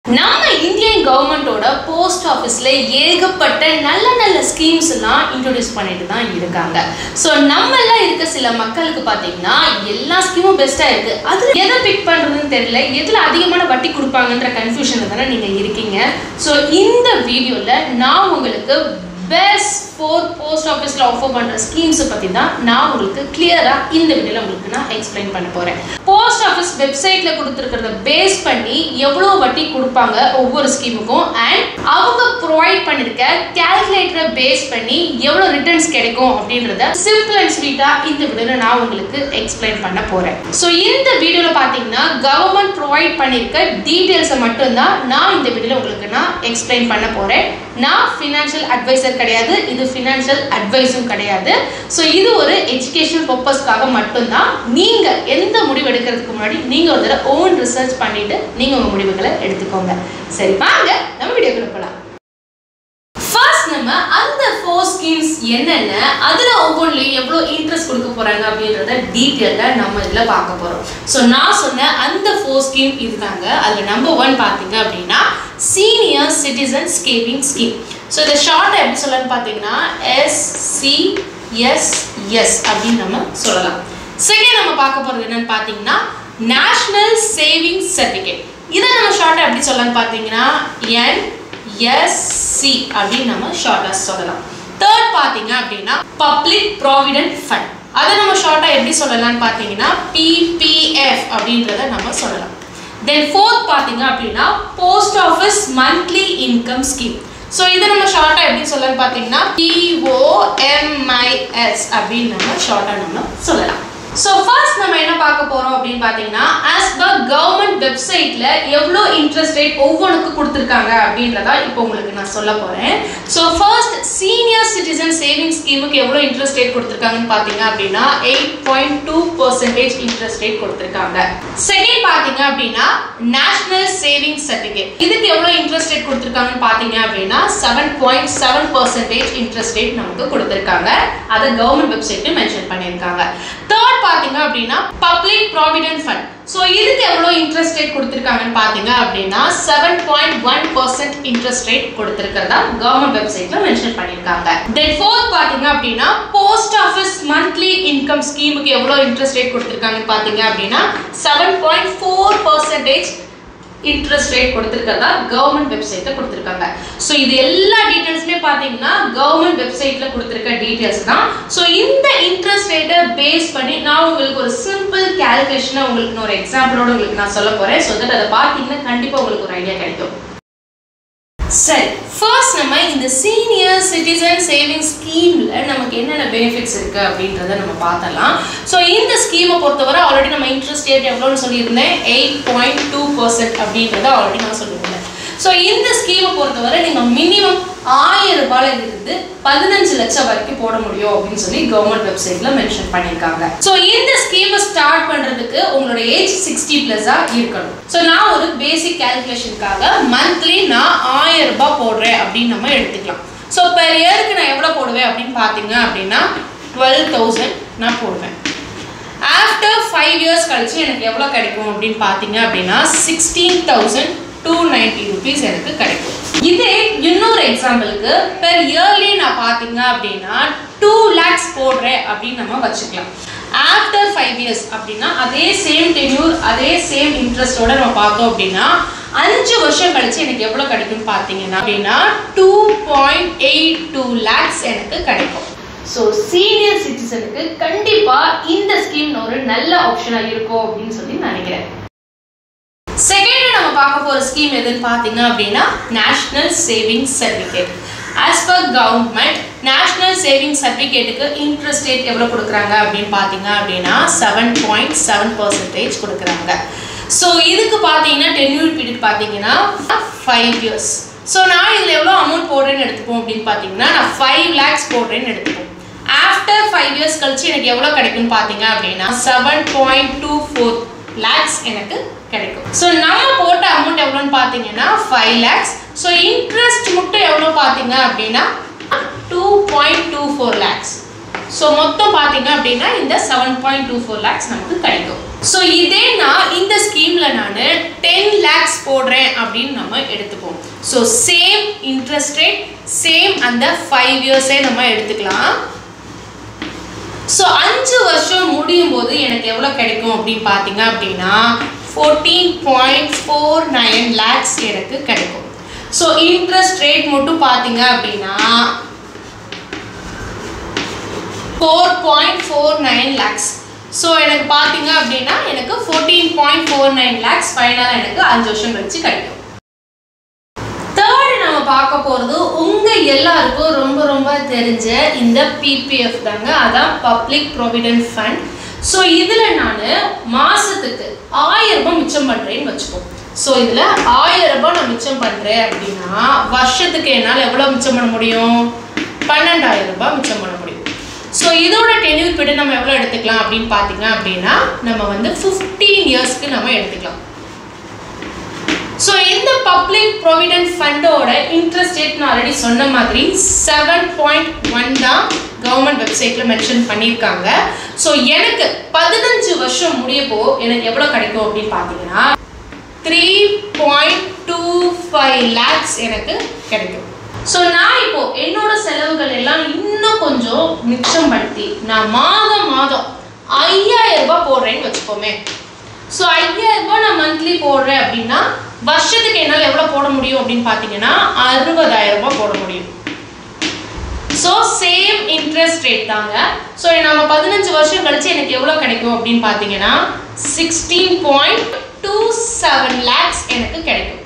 நம்ம இந்தியன் கவர்மெண்டோட போஸ்ட் ஆஃபீஸ்ல ஏகப்பட்ட நல்ல ஸ்கீம்ஸ் எல்லாம் இன்ட்ரோடியூஸ் பண்ணிட்டு தான் இருக்காங்க. ஸோ நம்மள இருக்க சில மக்களுக்கு பார்த்தீங்கன்னா எல்லா ஸ்கீமும் பெஸ்டா இருக்கு, அது எதை பிக் பண்றதுன்னு தெரியல, எதுல அதிகமான வட்டி கொடுப்பாங்கன்ற கன்ஃபியூஷன்ல தானே நீங்க இருக்கீங்க. ஸோ இந்த வீடியோல நான் உங்களுக்கு பெஸ்ட் 4 போஸ்ட் ஆஃபீஸ்ல ஆஃபர் பண்ற ஸ்கீம்ஸ் பத்தி தான் நான் உங்களுக்கு கிளியரா இந்த வீடியோல உங்களுக்கு நான் எக்ஸ்பிளைன் பண்ண போறேன். போஸ்ட் ஆஃபீஸ் வெப்சைட்ல கொடுத்திருக்கிறத பேஸ் பண்ணி எவ்வளவு வட்டி கொடுப்பாங்க ஒவ்வொரு ஸ்கீமுக்கும் அண்ட் அவங்க ப்ரொவைட் பண்ணிருக்க கால்குலேட்டரை பேஸ் பண்ணி எவ்வளவு ரிட்டர்ன்ஸ் கிடைக்கும் அப்படின்றத சிம்பிள் அண்ட் ஸ்வீட்டா இந்த வீடியோல நான் உங்களுக்கு எக்ஸ்பிளைன் பண்ண போறேன். ஸோ இந்த வீடியோல பாத்தீங்கன்னா கவர்மெண்ட் ப்ரொவைட் பண்ணிருக்க டீடைல்ஸை மட்டும் தான் நான் இந்த வீடியோல உங்களுக்கு நான் எக்ஸ்பிளைன் பண்ண போறேன். நான் ஃபினான்ஷியல் அட்வைசர் கிடையாது, இது ஃபினான்ஷியல் அட்வைஸும் கிடையாது. ஸோ இது ஒரு எஜுகேஷனல் பர்பஸ்க்காக மட்டும்தான். நீங்க எந்த முடிவு எடுக்கிறதுக்கு முன்னாடி நீங்க ஒரு தடவை ஓன் ரிசர்ச் பண்ணிட்டு நீங்க உங்க முடிவுகளை எடுத்துக்கோங்க. சரி, வாங்க நம்ம வீடியோக்குள்ள போலாம். ஃபர்ஸ்ட் நம்ம அந்த 4 ஸ்கீம்ஸ் என்னென்ன, அதுல ஒவ்வொன்றிலையும் எவ்வளவு இன்ட்ரெஸ்ட் கொடுக்க போறாங்க அப்படின்றத டீட்டெயிலா நம்ம இதுல பார்க்க போறோம். ஸோ நான் சொன்ன அந்த 4 ஸ்கீம் இதுதாங்க. அதுல நம்பர் 1 பாத்தீங்க அப்படின்னா senior citizen saving scheme. So இதை ஷார்ட்டா எப்படி சொல்லலாம்னு பார்த்தீங்கன்னா SCSS அப்படின்னு நம்ம சொல்லலாம். செகண்ட் நம்ம பார்க்க போறது என்னன்னு பார்த்தீங்கன்னா நேஷனல் சேவிங் சர்டிஃபிகேட். இதை நம்ம ஷார்ட்டா எப்படி சொல்லலாம்னு பார்த்தீங்கன்னா NSC அப்படின்னு நம்ம ஷார்ட்டா சொல்லலாம். தேர்ட் பார்த்தீங்க அப்படின்னா பப்ளிக் ப்ராவிடென்ட் ஃபண்ட். அதை நம்ம ஷார்ட்டா எப்படி சொல்லலாம்னு பார்த்தீங்கன்னா PPF அப்படின்றத நம்ம சொல்லலாம். தென் ஃபோர்த் பார்த்தீங்க அப்படின்னா post office monthly income scheme. So இதை நம்ம ஷார்ட்டா எப்படி சொல்லலாம்னு பார்த்தீங்கன்னா POMIS அப்படின்னு நம்ம ஷார்ட்டா நம்ம சொல்லலாம். ஸோ ஃபர்ஸ்ட் நம்ம என்ன பார்க்க போறோம் அப்படின்னு பார்த்தீங்கன்னா ஆஸ் பர் கவர்மெண்ட் வெப்சைட்ல எவ்வளோ இன்ட்ரெஸ்ட் ரேட் ஒவ்வொன்றுக்கு கொடுத்துருக்காங்க அப்படின்றதா இப்போ உங்களுக்கு நான் சொல்ல போறேன். So first senior citizen saving ஸ்கீமுக்கு எவ்வளோ இன்ட்ரெஸ்ட் ரேட் கொடுத்துருக்காங்கன்னு பார்த்தீங்க அப்படின்னா 8.2% இன்ட்ரெஸ்ட் ரேட் கொடுத்துருக்காங்க. செகண்ட் பார்த்தீங்க அப்படின்னா நேஷனல் சேவிங் சர்டிஃபிகேட். இதுக்கு எவ்வளோ இன்ட்ரெஸ்ட் ரேட் கொடுத்துருக்காங்கன்னு பார்த்தீங்க அப்படின்னா 7.7% இன்ட்ரெஸ்ட் ரேட் நமக்கு கொடுத்துருக்காங்க. அதை கவர்மெண்ட் வெப்சைட்ல மென்ஷன் பண்ணியிருக்காங்க. தேர்ட் பாத்தீங்க அப்படின்னா பப்ளிக் ப்ராவிடென்ட் ஃபண்ட். சோ இதுக்கு எவ்வளவு இன்ட்ரெஸ்ட் ரேட் கொடுத்திருக்காங்கன்னு பாத்தீங்க அப்படின்னா 7.1% இன்ட்ரெஸ்ட் ரேட் கொடுத்திருக்கிறதா கவர்மெண்ட் வெப்சைட்ல மென்ஷன் பண்ணிருக்காங்க. தென் ஃபோர்த் பாத்தீங்க அப்படின்னா போஸ்ட் ஆபீஸ் மந்த்லி இன்கம் ஸ்கீமுக்கு எவ்வளவு இன்ட்ரெஸ்ட் ரேட் கொடுத்திருக்காங்கன்னு பாத்தீங்க அப்படின்னா 7.4% இன்ட்ரெஸ்ட் ரேட் கொடுத்திருக்கிறதா கவர்மெண்ட் வெப்சைட்ல கொடுத்திருக்காங்க. சோ இது எல்லா டீடைல்ஸ்மே பாத்தீங்கன்னா கவர்மெண்ட் வெப்சைட்ல கொடுத்திருக்க டீடைல்ஸ் தான். சோ இந்த இன்ட்ரெஸ்ட் ரேட்டை பேஸ் பண்ணி நான் உங்களுக்கு ஒரு சிம்பிள் கால்குலேஷனை உங்களுக்கு ஒரு எக்ஸாம்பிளோட உங்களுக்கு நான் சொல்ல போறேன். சோ தட் அதை பாத்தீங்கன்னா கண்டிப்பா உங்களுக்கு ஒரு ஐடியா கிடைக்கும். சரி, ஃபர்ஸ்ட் நம்ம இந்த சீனியர் சிட்டிசன் சேவிங் ஸ்கீம்ல நமக்கு என்னென்ன பெனிஃபிட்ஸ் இருக்கு அப்படின்றத நம்ம பார்த்தலாம். ஸோ இந்த ஸ்கீமை பொறுத்தவரை ஆல்ரெடி நம்ம இன்ட்ரெஸ்ட் ரேட் எவ்வளோன்னு சொல்லியிருந்தேன் 8.2% அப்படின்றத ஆல்ரெடி நான் சொல்லியிருந்தேன். ஸோ இந்த ஸ்கீமை பொறுத்தவரை நீங்கள் மினிமம் 1000 ரூபாயில இருந்து 15 லட்சம் வரைக்கும் போட முடியும் அப்படின்னு சொல்லி கவர்மெண்ட் வெப்சைட்ல மென்ஷன் பண்ணியிருக்காங்க. ஸோ இந்த ஸ்கீமை ஸ்டார்ட் பண்றதுக்கு உங்களோட ஏஜ் 60+ இருக்கணும். ஸோ நான் ஒரு பேசிக் கால்குலேஷனுக்காக மந்த்லி நான் 1000 ரூபாய் போடுறேன் அப்படின்னு நம்ம எடுத்துக்கலாம். ஸோ பெர் இயருக்கு நான் எவ்வளோ போடுவேன் அப்படின்னு பார்த்தீங்க அப்படின்னா 12,000 நான் போடுவேன். ஆஃப்டர் 5 இயர்ஸ் கழிச்சு எனக்கு எவ்வளோ கிடைக்கும் அப்படின்னு பார்த்தீங்க அப்படின்னா 16,290 rupees எனக்கு கிடைக்கும். இதே இன்னொரு எக்ஸாம்பிளுக்கு பெர் இயர்லி நான் பார்த்தீங்க அப்படின்னா 2 lakhs போடுறேன் அப்படின்னு நம்ம வச்சுக்கலாம். ஆஃப்டர் 5 இயர்ஸ் அப்படின்னா அதே சேம் டென்யூர் அதே சேம் இன்ட்ரெஸ்டோட நம்ம பார்த்தோம் அப்படின்னா 5 வருஷம் கழிச்சு எனக்கு எவ்வளோ கிடைக்கும் பார்த்தீங்கன்னா அப்படின்னா 2.82 lakhs எனக்கு கிடைக்கும். ஸோ சீனியர் சிட்டிசனுக்கு கண்டிப்பா இந்த ஸ்கீம் ஒரு நல்ல ஆப்ஷனா இருக்கும் அப்படின்னு சொல்லி நினைக்கிறேன். செகண்ட் நம்ம பார்க்க போற ஸ்கீம் எதுன்னு பார்த்தீங்க அப்படின்னா national saving certificate. As per government national saving சர்டிஃபிகேட்டுக்கு இன்ட்ரெஸ்ட் ரேட் எவ்வளோ கொடுக்குறாங்க அப்படின்னு பார்த்தீங்க அப்படின்னா 7.7% கொடுக்குறாங்க. ஸோ இதுக்கு பார்த்தீங்கன்னா டென்யூர் பீரியட் பார்த்தீங்கன்னா 5 years. ஸோ நான் இதில் எவ்வளோ அமௌண்ட் போடுறேன்னு எடுத்துப்போம் அப்படின்னு பார்த்தீங்கன்னா நான் 5 lakhs போடுறேன்னு எடுத்துப்போம். ஆஃப்டர் 5 இயர்ஸ் கழிச்சு எனக்கு எவ்வளோ கிடைக்கும்னு பார்த்தீங்க அப்படின்னா 7.24 lakhs எனக்கு கிடைக்கும். ஸோ நம்ம போட்ட அமௌண்ட் எவ்வளோன்னு பார்த்தீங்கன்னா 5 lakhs. ஸோ இன்ட்ரெஸ்ட் மட்டும் எவ்வளோ பார்த்தீங்க அப்படின்னா 2.24 lakhs. ஸோ மொத்தம் பார்த்தீங்க அப்படின்னா இந்த 7.24 lakhs நமக்கு கிடைக்கும். ஸோ இதே நான் இந்த ஸ்கீமில் நான் 10 lakhs போடுறேன் அப்படின்னு நம்ம எடுத்துப்போம். So same interest rate, same அந்த 5 yearsே நம்ம எடுத்துக்கலாம். ஸோ 5 வருஷம் முடியும் போது எனக்கு எவ்வளோ கிடைக்கும் அப்படின்னு பார்த்தீங்க அப்படின்னா 14.49 lakhs எனக்கு கிடைக்கும். ஸோ இன்ட்ரெஸ்ட் ரேட் மட்டும் பார்த்தீங்க அப்படின்னா 4.49 lakhs. ஸோ எனக்கு பார்த்தீங்க அப்படின்னா எனக்கு 14.49 lakhs ஃபைனலாக எனக்கு 5 வருஷம் கழிச்சு கிடைக்கும். தேர்ட் நம்ம பார்க்க போகிறது உங்கள் எல்லாருக்கும் ரொம்ப ரொம்ப தெரிஞ்ச இந்த PPF தாங்க, அதான் பப்ளிக் ப்ராவிடென்ட் ஃபண்ட். ஸோ இதில் நான் மாதத்துக்கு 1000 ரூபாய் மிச்சம் பண்ணுறேன்னு வச்சுப்போம். ஸோ இதில் 1000 ரூபாய் நான் மிச்சம் பண்ணுறேன் அப்படின்னா வருஷத்துக்கு என்னால் எவ்வளோ மிச்சம் பண்ண முடியும்? 12,000 ரூபாய் மிச்சம் பண்ண முடியும். ஸோ இதோட டென்யூர் பீரியட் நம்ம எவ்வளோ எடுத்துக்கலாம் அப்படின்னு பார்த்தீங்க அப்படின்னா நம்ம வந்து 15 yearsக்கு நம்ம எடுத்துக்கலாம். ஸோ இந்த பப்ளிக் ப்ராவிடென்ட் ஃபண்டோட இன்ட்ரெஸ்ட் ரேட் நான் ஆல்ரெடி சொன்ன மாதிரி 7.1 தான் கவர்மெண்ட் வெப்சைட்டில் மென்ஷன் பண்ணியிருக்காங்க. ஸோ எனக்கு 15 வருஷம் முடியப்போ எனக்கு எவ்வளோ கிடைக்கும் அப்படின்னு பார்த்தீங்கன்னா 3.25 lakhs எனக்கு கிடைக்கும். ஸோ நான் இப்போ என்னோட செலவுகள் எல்லாம் இன்னும் கொஞ்சம் மிச்சம் படுத்தி நான் மாதம் 5,000 ரூபாய் போடுறேன்னு வச்சுக்கோமே. ஸோ 5,000 ரூபாய் நான் மந்த்லி போடுறேன் அப்படின்னா வருஷத்துக்கு என்னால் எவ்வளோ போட முடியும் அப்படின்னு பார்த்தீங்கன்னா 60,000 ரூபாய் போட முடியும். ஸோ சேம் இன்ட்ரெஸ்ட் ரேட் தாங்க. ஸோ நம்ம 15 வருஷம் கழிச்சு எனக்கு எவ்வளோ கிடைக்கும் அப்படின்னு பார்த்தீங்கன்னா 16.27 lakhs எனக்கு கிடைக்கும்.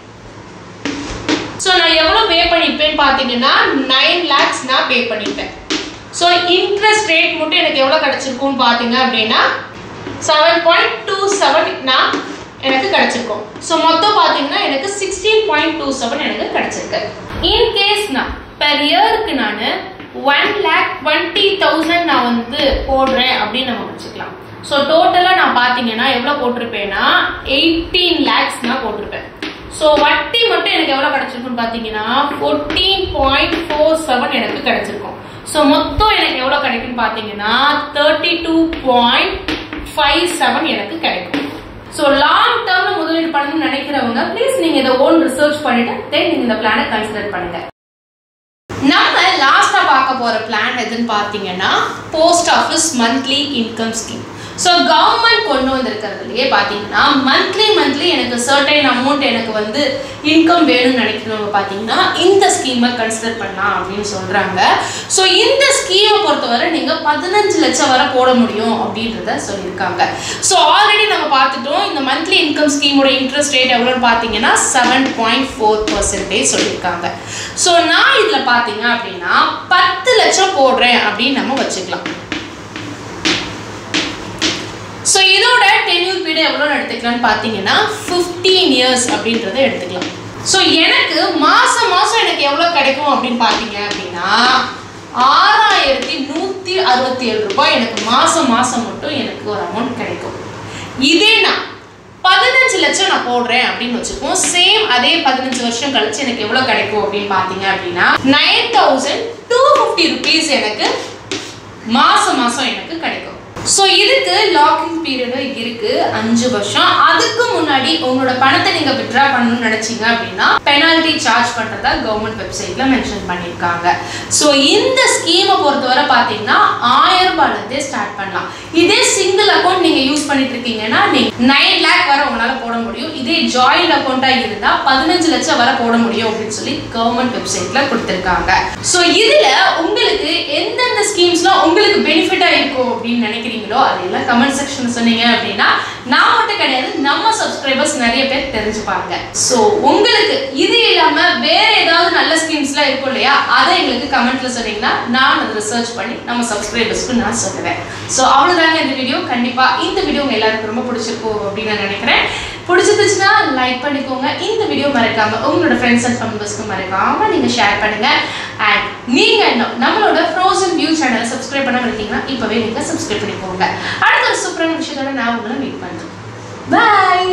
ஸோ நான் எவ்வளோ பே பண்ணிப்பேன்னு பார்த்தீங்கன்னா 9 lakhs நான் பே பண்ணிப்பேன். ஸோ இன்ட்ரெஸ்ட் ரேட் மட்டும் எனக்கு எவ்வளோ கிடைச்சிருக்கும்னு பார்த்தீங்க அப்படின்னா 7.27 நான் எனக்கு கிடைச்சிருக்கும். ஸோ மொத்தம் பார்த்தீங்கன்னா எனக்கு 16.27 எனக்கு கிடைச்சிருக்கு. இன்கேஸ் நான் பெர் இயருக்கு நான் 1,20,000 நான் வந்து போடுறேன் அப்படின்னு நம்ம வச்சுக்கலாம். ஸோ டோட்டலாக நான் பார்த்தீங்கன்னா எவ்வளோ போட்டிருப்பேன்னா 18 lakhs நான் போட்டிருப்பேன். ஸோ வட்டி மட்டும் எனக்கு எவ்வளோ கிடைச்சிருக்குன்னு பார்த்தீங்கன்னா 14.47 எனக்கு கிடைச்சிருக்கும். ஸோ மொத்தம் எனக்கு எவ்வளோ கிடைக்குன்னு பார்த்தீங்கன்னா 32.57 எனக்கு கிடைக்கும். ஸோ லாங் டேர்ம்ல முதலீடு பண்ணணும்னு நினைக்கிறவங்க ப்ளீஸ் நீங்கள் இதை ஓன் ரிசர்ச் பண்ணிட்டு தென் நீங்கள் இந்த பிளானை கன்சிடர் பண்ணுங்க. நம்ம லாஸ்டா பார்க்க போற பிளான் எதுன்னு பார்த்தீங்கன்னா post office monthly income scheme. So government கொண்டு வந்திருக்கிறதுலையே பார்த்தீங்கன்னா மந்த்லி எனக்கு சர்டைன் அமௌண்ட் எனக்கு வந்து இன்கம் வேணும்னு நினைக்கிறவங்க பார்த்தீங்கன்னா இந்த ஸ்கீமை கன்சிடர் பண்ணலாம் அப்படின்னு சொல்கிறாங்க. ஸோ இந்த ஸ்கீமை பொறுத்தவரை நீங்கள் 15 லட்சம் வரை போட முடியும் அப்படின்றத சொல்லியிருக்காங்க. ஸோ ஆல்ரெடி நம்ம பார்த்துட்டோம் இந்த மந்த்லி இன்கம் ஸ்கீமோட இன்ட்ரெஸ்ட் ரேட் எவ்வளோன்னு பார்த்தீங்கன்னா 7.4% சொல்லியிருக்காங்க. ஸோ நான் இதில் பார்த்தீங்க அப்படின்னா 10 லட்சம் போடுறேன் அப்படின்னு நம்ம வச்சுக்கலாம். ஸோ இதோட டென்யூர் பீரியட் எவ்வளோ எடுத்துக்கலாம்னு பார்த்தீங்கன்னா 15 years அப்படின்றத எடுத்துக்கலாம். ஸோ எனக்கு மாதம் எனக்கு எவ்வளோ கிடைக்கும் அப்படின்னு பார்த்தீங்க அப்படின்னா 6,167 ரூபாய் எனக்கு மாதம் மட்டும் எனக்கு ஒரு அமௌண்ட் கிடைக்கும். இதே நான் 15 லட்சம் நான் போடுறேன் அப்படின்னு வச்சுப்போம். சேம் அதே 15 வருஷம் கழிச்சு எனக்கு எவ்வளோ கிடைக்கும் அப்படின்னு பார்த்தீங்க அப்படின்னா 9,250 rupees எனக்கு மாதம் எனக்கு கிடைக்கும். ஸோ இதுக்கு லாக்கிங் பீரியடு இருக்கு 5 வருஷம். அதுக்கு முன்னாடி உங்களோட பணத்தை நீங்க வித்ட்ரா பண்ணணும்னு நினைச்சீங்க அப்படின்னா பெனால்டி சார்ஜ் பண்றதா கவர்மெண்ட் வெப்சைட்ல மென்ஷன் பண்ணியிருக்காங்க. ஸோ இந்த ஸ்கீமை பொறுத்தவரை பார்த்தீங்கன்னா 1000 ரூபாயிலிருந்தே ஸ்டார்ட் பண்ணலாம். இதே சிங்கிள் அக்கௌண்ட் நீங்க யூஸ் பண்ணிட்டு இருக்கீங்கன்னா நீங்க 9 lakh வரை உங்களால போட முடியும். இதே ஜாயிண்ட் அக்கௌண்டா இருந்தா 15 லட்சம் வரை போட முடியும் அப்படின்னு சொல்லி கவர்மெண்ட் வெப்சைட்ல கொடுத்திருக்காங்க. ஸோ இதுல உங்களுக்கு எந்தெந்த ஸ்கீம்ஸ்லாம் உங்களுக்கு பெனிஃபிட்டா இருக்கும் அப்படின்னு நினைக்கிறீங்க அதெல்லாம் கமெண்ட் செக்ஷன் சொன்னீங்க அப்படின்னா நான் மட்டும் கிடையாது நம்ம சப்ஸ்கிரைபர்ஸ் நிறைய பேர் தெரிஞ்சுப்பாங்க. ஸோ உங்களுக்கு இது இல்லாம வேற ஏதாவது நல்ல ஸ்கீம்ஸ்லாம் இருக்கும் இல்லையா அதை எங்களுக்கு கமெண்ட்ல சொன்னீங்கன்னா நான் அதை ரிசர்ச் பண்ணி நம்ம சப்ஸ்கிரைபர்ஸ்க்கு நான் சொல்லுவேன். ஸோ அவ்வளோதாங்க இந்த வீடியோ. கண்டிப்பா இந்த வீடியோ உங்க எல்லாருக்கும் ரொம்ப பிடிச்சிருக்கும் அப்படின்னு நான் நினைக்கிறேன். பிடிச்சிருந்துச்சுன்னா லைக் பண்ணிக்கோங்க. இந்த வீடியோ மறக்காம உங்களோட ஃப்ரெண்ட்ஸ் அண்ட் ஃபேமிலிஸ்க்கு மறக்காம நீங்க ஷேர் பண்ணுங்க. அண்ட் நீங்க நம்மளோட ஃப்ரோசன் வியூ சேனலை சப்ஸ்கிரைப் பண்ணாம இருக்கீங்கன்னா இப்பவே நீங்க சப்ஸ்கிரைப் பண்ணிக்கோங்க. அடுத்த ஒரு சூப்பரான விஷயத்தோட நான் உங்களை மீட் பண்றேன். பாய்.